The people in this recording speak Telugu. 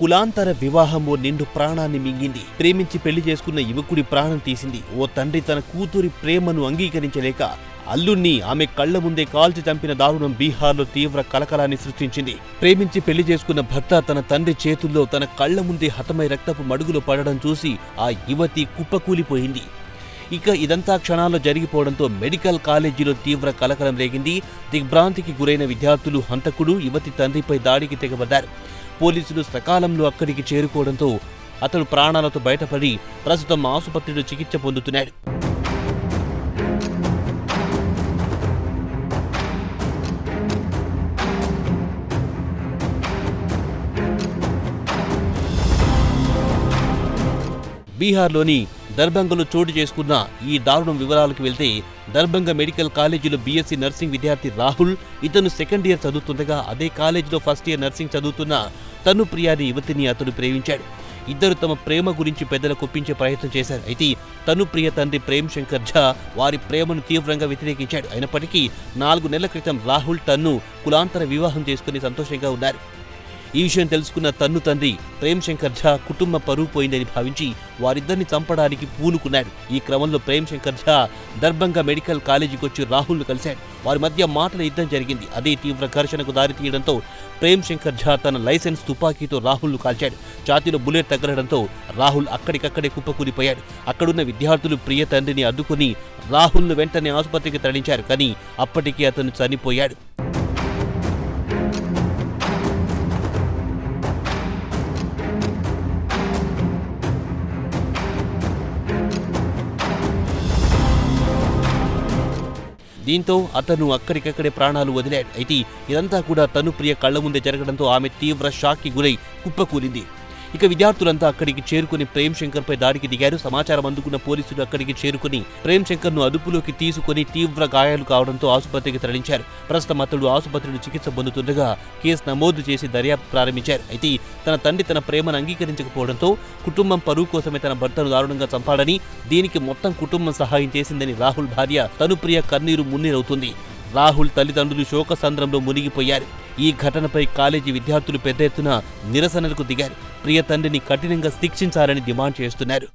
కులాంతర వివాహం ఓ నిండు ప్రాణాన్ని మింగింది. ప్రేమించి పెళ్లి చేసుకున్న యువకుడి ప్రాణం తీసింది. ఓ తండ్రి తన కూతురి ప్రేమను అంగీకరించలేక అల్లుణ్ణి ఆమె కళ్ల ముందే కాల్చి చంపిన దారుణం బీహార్లో తీవ్ర కలకలాన్ని సృష్టించింది. ప్రేమించి పెళ్లి చేసుకున్న భర్త తన తండ్రి చేతుల్లో తన కళ్ల ముందే హతమై రక్తపు మడుగులో పడడం చూసి ఆ యువతి కుప్పకూలిపోయింది. ఇక ఇదంతా క్షణాల్లో జరిగిపోవడంతో మెడికల్ కాలేజీలో తీవ్ర కలకలం రేగింది. దిగ్భ్రాంతికి గురైన విద్యార్థులు హంతకుడు యువతి తండ్రిపై దాడికి తెగబడ్డారు. పోలీసులు సకాలంలో అక్కడికి చేరుకోవడంతో అతడు ప్రాణాలతో బయటపడి ప్రస్తుతం ఆసుపత్రిలో చికిత్స పొందుతున్నాడు. బీహార్లోని దర్భంగలో చోటు చేసుకున్న ఈ దారుణం వివరాలకు వెళ్తే, దర్భంగ మెడికల్ కాలేజీలో బీఎస్సీ నర్సింగ్ విద్యార్థి రాహుల్, ఇతను సెకండ్ ఇయర్ చదువుతుండగా అదే కాలేజీలో ఫస్ట్ ఇయర్ నర్సింగ్ చదువుతున్న తనుప్రియ అనే యువతిని అతడు ప్రేమించాడు. ఇద్దరు తమ ప్రేమ గురించి పెద్దలకు ఒప్పించే ప్రయత్నం చేశారు. అయితే తనుప్రియ తండ్రి ప్రేమ్ శంకర్ ఝా వారి ప్రేమను తీవ్రంగా వ్యతిరేకించాడు. అయినప్పటికీ 4 నెలల క్రితం రాహుల్ తన్ను కులాంతర వివాహం చేసుకుని సంతోషంగా ఉన్నారు. ఈ విషయం తెలుసుకున్న తన్ను తండ్రి ప్రేమ్ శంకర్ ఝా కుటుంబం పరువు పోయిందని భావించి వారిద్దరిని చంపడానికి పూనుకున్నాడు. ఈ క్రమంలో ప్రేమ్ శంకర్ ఝా దర్భంగా మెడికల్ కాలేజీకి వచ్చి రాహుల్ను కలిశాడు. వారి మధ్య మాటల యుద్ధం జరిగింది. అదే తీవ్ర ఘర్షణకు దారితీయడంతో ప్రేమ్ శంకర్ ఝా తన లైసెన్స్ తుపాకీతో రాహుల్ను కాల్చాడు. ఛాతీలో బుల్లెట్ తగలడంతో రాహుల్ అక్కడికక్కడే కుప్పకూలిపోయాడు. అక్కడున్న విద్యార్థులు ప్రియ తండ్రిని అడ్డుకుని రాహుల్ను వెంటనే ఆసుపత్రికి తరలించారు. కానీ అప్పటికే అతను చనిపోయాడు. దీంతో అతను అక్కడికక్కడే ప్రాణాలు వదిలాడు. అయితే ఇదంతా కూడా తనుప్రియ కళ్ల ముందే జరగడంతో ఆమె తీవ్ర షాక్కి గురై కుప్పకూలింది. ఇక విద్యార్థులంతా అక్కడికి చేరుకుని ప్రేమ్ శంకర్ పై దాడికి దిగారు. సమాచారం అందుకున్న పోలీసులు అక్కడికి చేరుకుని ప్రేమ్ శంకర్ ను అదుపులోకి తీసుకుని తీవ్ర గాయాలు కావడంతో ఆసుపత్రికి తరలించారు. ప్రస్తుతం అతడు ఆసుపత్రిలో చికిత్స పొందుతుండగా కేసు నమోదు చేసి దర్యాప్తు ప్రారంభించారు. అయితే తన తండ్రి తన ప్రేమను అంగీకరించకపోవడంతో కుటుంబం పరువు కోసమే తన భర్తను దారుణంగా చంపాడని, దీనికి మొత్తం కుటుంబం సహాయం చేసిందని రాహుల్ భార్య తనుప్రియ కన్నీరు మున్నీరవుతుంది. రాహుల్ తల్లిదండ్రులు శోకసంద్రంలో మునిగిపోయారు. ఈ ఘటనపై కాలేజీ విద్యార్థులు పెద్ద ఎత్తున నిరసనలకు దిగారు. ప్రియ తండ్రిని కఠినంగా శిక్షించాలని డిమాండ్ చేస్తున్నారు.